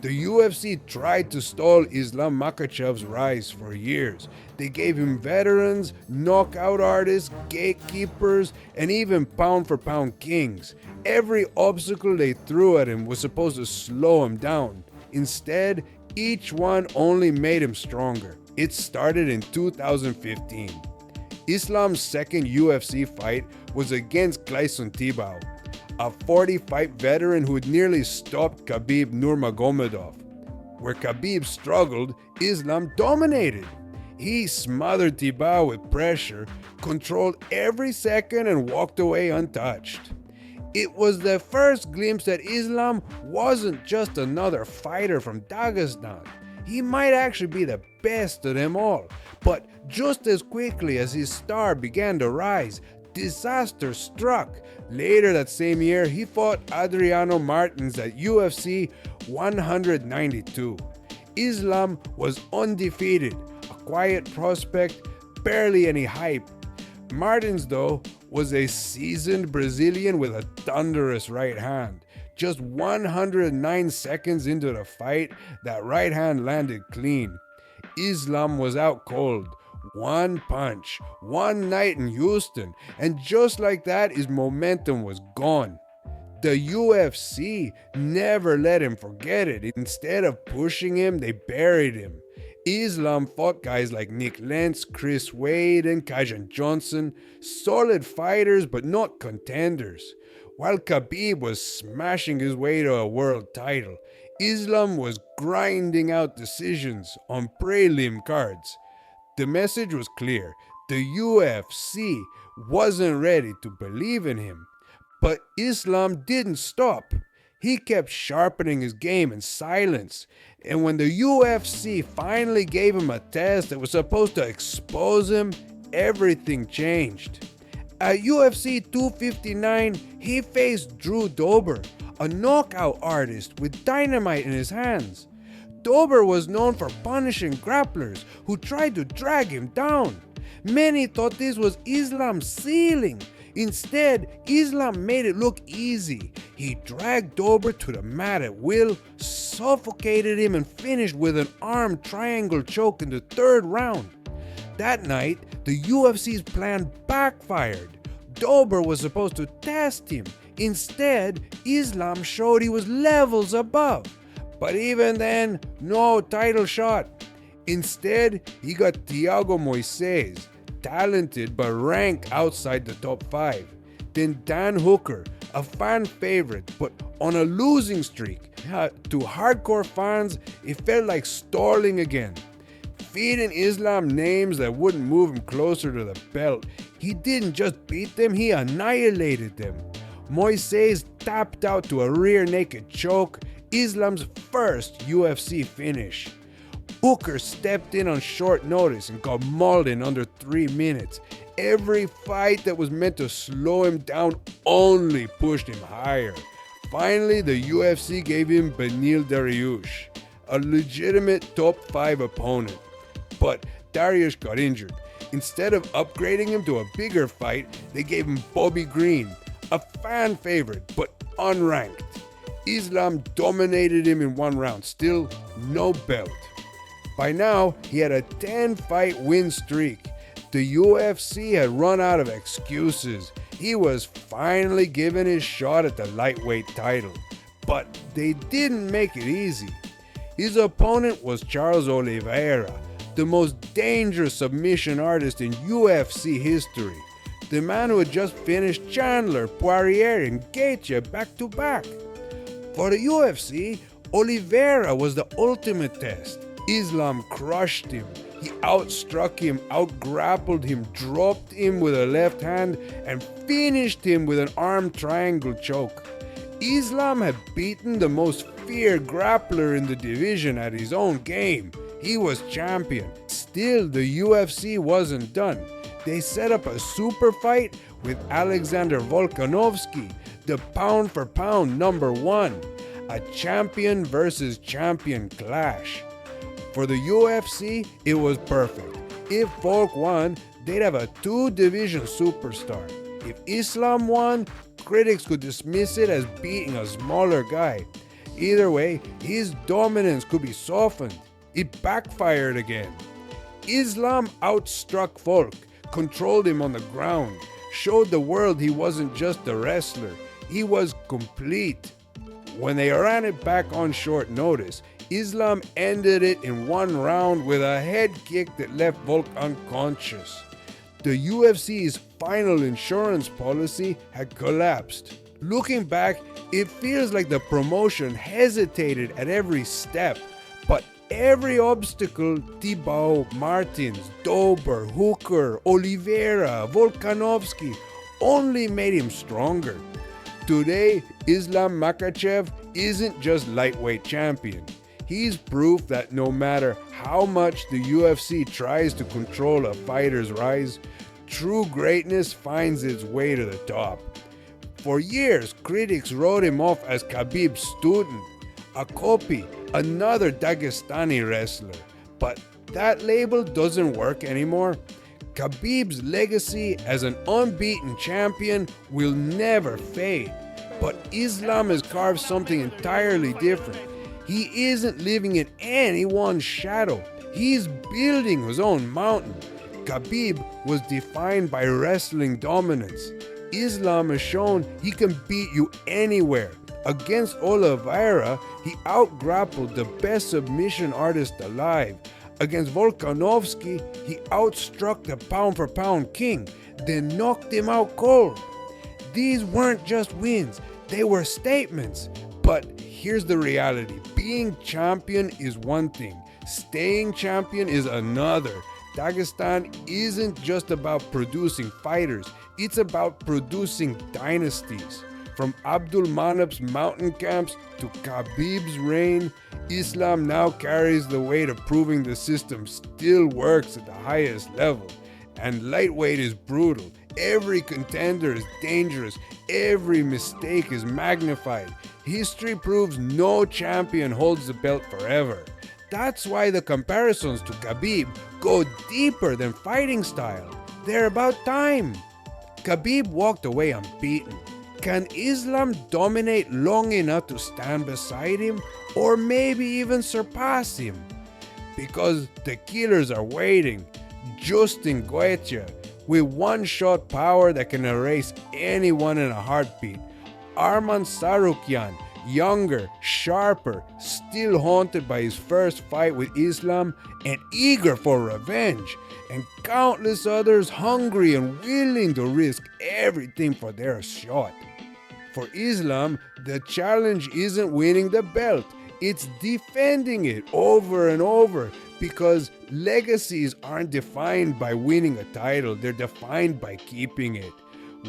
The UFC tried to stall Islam Makhachev's rise for years. They gave him veterans, knockout artists, gatekeepers, and even pound-for-pound kings. Every obstacle they threw at him was supposed to slow him down. Instead, each one only made him stronger. It started in 2015. Islam's second UFC fight was against Gleison Tibau, a 40-fight veteran who had nearly stopped Khabib Nurmagomedov. Where Khabib struggled, Islam dominated. He smothered Tibau with pressure, controlled every second, and walked away untouched. It was the first glimpse that Islam wasn't just another fighter from Dagestan. He might actually be the best of them all. But just as quickly as his star began to rise, disaster struck. Later that same year, he fought Adriano Martins at UFC 192. Islam was undefeated, a quiet prospect, barely any hype. Martins, though, was a seasoned Brazilian with a thunderous right hand. Just 109 seconds into the fight, that right hand landed clean. Islam was out cold. One punch, one night in Houston, and just like that, his momentum was gone. The UFC never let him forget it. Instead of pushing him, they buried him. Islam fought guys like Nick Lentz, Chris Wade, and Kajan Johnson, solid fighters but not contenders. While Khabib was smashing his way to a world title, Islam was grinding out decisions on prelim cards. The message was clear. The UFC wasn't ready to believe in him. But Islam didn't stop. He kept sharpening his game in silence. And when the UFC finally gave him a test that was supposed to expose him, everything changed. At UFC 259, he faced Drew Dober, a knockout artist with dynamite in his hands. Dober was known for punishing grapplers who tried to drag him down. Many thought this was Islam's ceiling. Instead, Islam made it look easy. He dragged Dober to the mat at will, suffocated him, and finished with an arm triangle choke in the third round. That night, the UFC's plan backfired. Dober was supposed to test him. Instead, Islam showed he was levels above. But even then, no title shot. Instead, he got Thiago Moises, talented but ranked outside the top 5. Then Dan Hooker, a fan favorite but on a losing streak. To hardcore fans, it felt like stalling again. Feeding Islam names that wouldn't move him closer to the belt. He didn't just beat them, he annihilated them. Moises tapped out to a rear naked choke, Islam's first UFC finish. Hooker stepped in on short notice and got mauled in under 3 minutes. Every fight that was meant to slow him down only pushed him higher. Finally, the UFC gave him Beneil Dariush, a legitimate top 5 opponent. But Dariush got injured. Instead of upgrading him to a bigger fight, they gave him Bobby Green, a fan favorite but unranked. Islam dominated him in 1 round, still no belt. By now, he had a 10-fight win streak. The UFC had run out of excuses. He was finally given his shot at the lightweight title. But they didn't make it easy. His opponent was Charles Oliveira, the most dangerous submission artist in UFC history. The man who had just finished Chandler, Poirier, and Gaethje back-to-back. For the UFC, Oliveira was the ultimate test. Islam crushed him. He outstruck him, outgrappled him, dropped him with a left hand, and finished him with an arm triangle choke. Islam had beaten the most feared grappler in the division at his own game. He was champion. Still, the UFC wasn't done. They set up a super fight with Alexander Volkanovski, the pound-for-pound #1, a champion versus champion clash. For the UFC, it was perfect. If Volk won, they'd have a 2-division superstar. If Islam won, critics could dismiss it as beating a smaller guy. Either way, his dominance could be softened. It backfired again. Islam outstruck Volk, controlled him on the ground, showed the world he wasn't just a wrestler, he was complete. When they ran it back on short notice, Islam ended it in one round with a head kick that left Volk unconscious. The UFC's final insurance policy had collapsed. Looking back, it feels like the promotion hesitated at every step, but every obstacle Tibau, Martins, Dober, Hooker, Oliveira, Volkanovski only made him stronger. Today, Islam Makhachev isn't just lightweight champion. He's proof that no matter how much the UFC tries to control a fighter's rise, true greatness finds its way to the top. For years, critics wrote him off as Khabib's student, a copy, another Dagestani wrestler. But that label doesn't work anymore. Khabib's legacy as an unbeaten champion will never fade. But Islam has carved something entirely different. He isn't living in anyone's shadow. He's building his own mountain. Khabib was defined by wrestling dominance. Islam has shown he can beat you anywhere. Against Oliveira, he outgrappled the best submission artist alive. Against Volkanovski, he outstruck the pound-for-pound king, then knocked him out cold. These weren't just wins, they were statements. But here's the reality. Being champion is one thing. Staying champion is another. Dagestan isn't just about producing fighters, it's about producing dynasties. From Abdul Manap's mountain camps to Khabib's reign, Islam now carries the weight of proving the system still works at the highest level. And lightweight is brutal. Every contender is dangerous. Every mistake is magnified. History proves no champion holds the belt forever. That's why the comparisons to Khabib go deeper than fighting style. They're about time. Khabib walked away unbeaten. Can Islam dominate long enough to stand beside him, or maybe even surpass him? Because the killers are waiting. Justin Gaethje, with one-shot power that can erase anyone in a heartbeat. Arman Tsarukyan, younger, sharper, still haunted by his first fight with Islam and eager for revenge. And countless others hungry and willing to risk everything for their shot. For Islam, the challenge isn't winning the belt, it's defending it over and over, because legacies aren't defined by winning a title, they're defined by keeping it.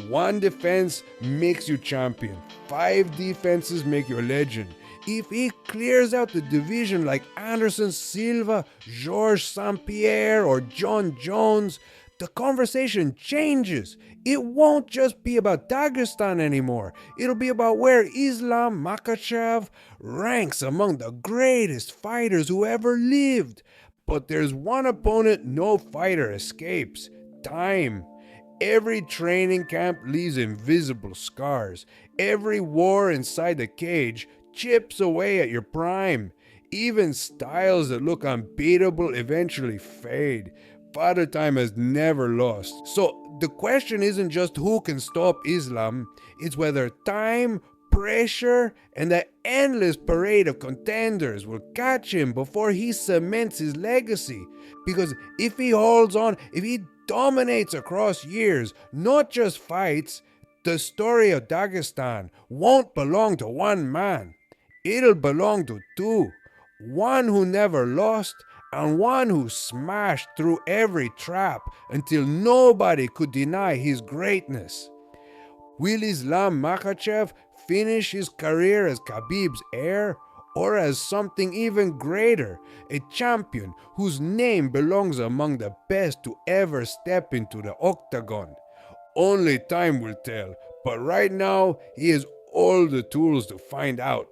One defense makes you champion, 5 defenses make you a legend. If he clears out the division like Anderson Silva, Georges St. Pierre, or John Jones, the conversation changes. It won't just be about Dagestan anymore. It'll be about where Islam Makhachev ranks among the greatest fighters who ever lived. But there's one opponent no fighter escapes: time. Every training camp leaves invisible scars. Every war inside the cage chips away at your prime. Even styles that look unbeatable eventually fade. Father Time has never lost. So the question isn't just who can stop Islam, it's whether time, pressure, and the endless parade of contenders will catch him before he cements his legacy. Because if he holds on, if he dominates across years, not just fights, the story of Dagestan won't belong to one man. It'll belong to 2. One who never lost, and one who smashed through every trap until nobody could deny his greatness. Will Islam Makhachev finish his career as Khabib's heir, or as something even greater, a champion whose name belongs among the best to ever step into the octagon? Only time will tell, but right now he has all the tools to find out.